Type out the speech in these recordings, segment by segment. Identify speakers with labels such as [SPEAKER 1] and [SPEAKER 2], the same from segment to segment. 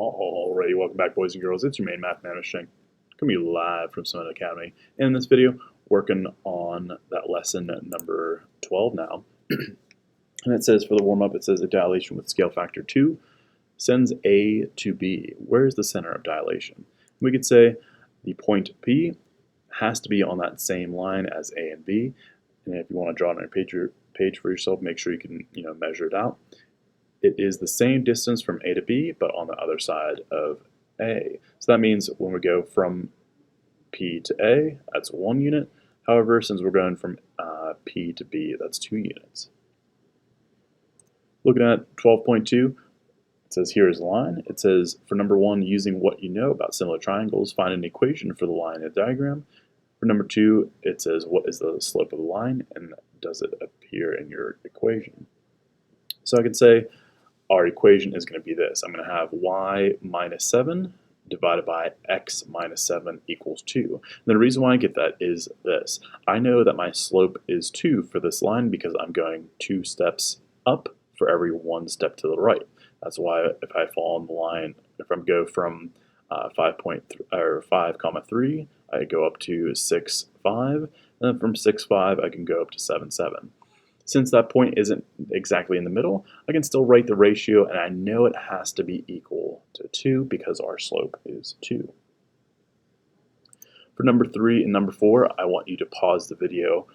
[SPEAKER 1] Alrighty, welcome back, boys and girls. It's your main mathematics coming to you live from Summit Academy. And in this video, working on that lesson number 12 now. And it says for the warm-up, it says a dilation with scale factor 2 sends A to B. Where is the center of dilation? We could say the point P has to be on that same line as A and B. And if you want to draw it on your page for yourself, make sure you can measure it out. It is the same distance from A to B, but on the other side of A. So that means when we go from P to A, that's 1 unit. However, since we're going from P to B, that's 2 units. Looking at 12.2, it says here is the line. It says for number 1, using what you know about similar triangles, find an equation for the line in the diagram. For number 2, it says what is the slope of the line and does it appear in your equation. So I could say our equation is going to be this. I'm going to have y minus 7 divided by x minus 7 equals 2. And the reason why I get that is this. I know that my slope is 2 for this line because I'm going 2 steps up for every 1 step to the right. That's why if I fall on the line, if I go from 5.3, I go up to 6.5, and then from 6.5 I can go up to 7.7. Since that point isn't exactly in the middle, I can still write the ratio, and I know it has to be equal to 2 because our slope is 2. For number 3 and number 4, I want you to pause the video,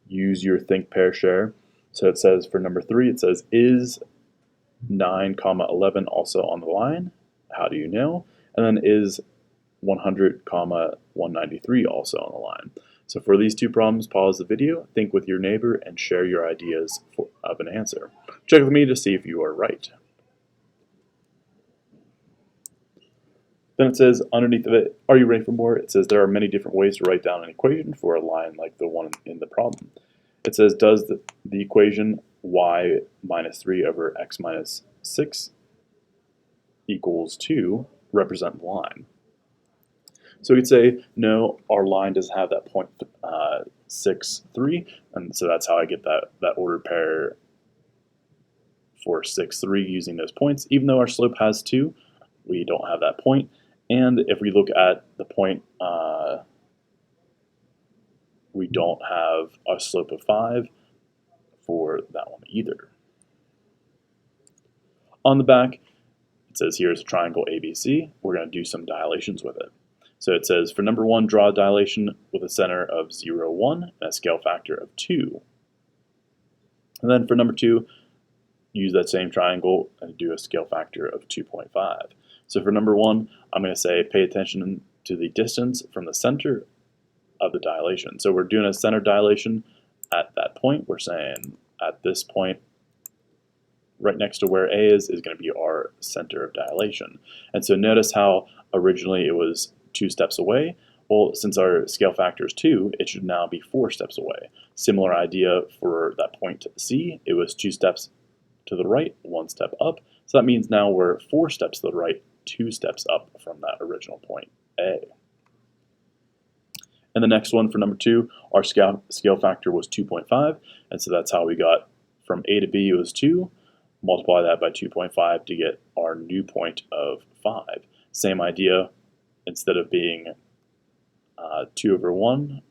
[SPEAKER 1] use your think, pair, share. So it says for number 3, it says, is 9, 11 also on the line? How do you know? And then is 100, 193 also on the line? So for these 2 problems, pause the video, think with your neighbor, and share your ideas of an answer. Check with me to see if you are right. Then it says underneath of it, are you ready for more? It says there are many different ways to write down an equation for a line like the one in the problem. It says does the equation y minus 3 over x minus 6 equals 2 represent the line? So we could say, no, our line doesn't have that point 6, 3, and so that's how I get that ordered pair for 6, 3 using those points. Even though our slope has 2, we don't have that point. And if we look at the point, we don't have a slope of 5 for that one either. On the back, it says here's a triangle ABC. We're going to do some dilations with it. So it says for number 1, draw a dilation with a center of 0, 1 and a scale factor of 2. And then for number 2, use that same triangle and do a scale factor of 2.5. So for number 1, I'm going to say pay attention to the distance from the center of the dilation. So we're doing a center dilation at that point. We're saying at this point, right next to where A is going to be our center of dilation. And so notice how originally it was 2 steps away. Well, since our scale factor is 2, it should now be 4 steps away. Similar idea for that point C. It was 2 steps to the right, 1 step up. So that means now we're 4 steps to the right, 2 steps up from that original point A. And the next one for number 2, our scale factor was 2.5. And so that's how we got from A to B was 2. Multiply that by 2.5 to get our new point of 5. Same idea. Instead of being 2 over 1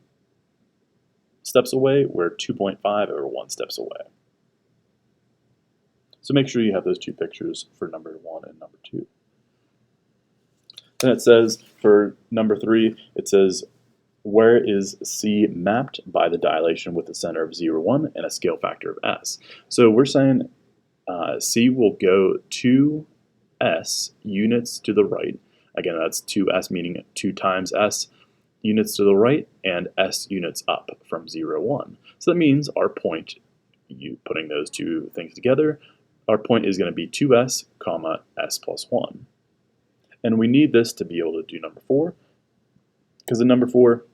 [SPEAKER 1] steps away, we're 2.5 over 1 steps away. So make sure you have those 2 pictures for number 1 and number 2. Then it says for number 3, it says where is C mapped by the dilation with a center of 0, 1 and a scale factor of S. So we're saying C will go 2s units to the right. Again, that's 2s, meaning 2 times s units to the right and s units up from 0, 1. So that means our point, putting those 2 things together, our point is going to be 2s, comma, s plus 1. And we need this to be able to do number 4, because in number 4,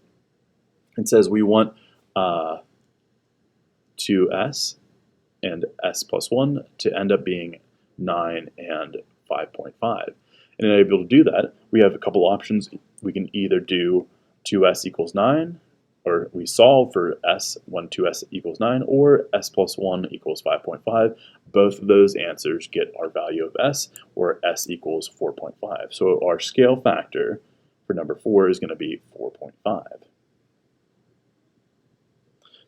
[SPEAKER 1] it says we want 2s and s plus 1 to end up being 9 and 5.5. And to be able to do that, we have a couple options. We can either do 2s equals 9, or we solve for s when 2s equals 9, or s plus 1 equals 5.5. Both of those answers get our value of s, or s equals 4.5. So our scale factor for number 4 is going to be 4.5.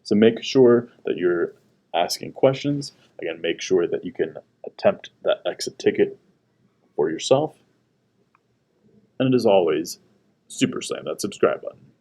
[SPEAKER 1] So make sure that you're asking questions. Again, make sure that you can attempt that exit ticket for yourself. And as always, super slam that subscribe button.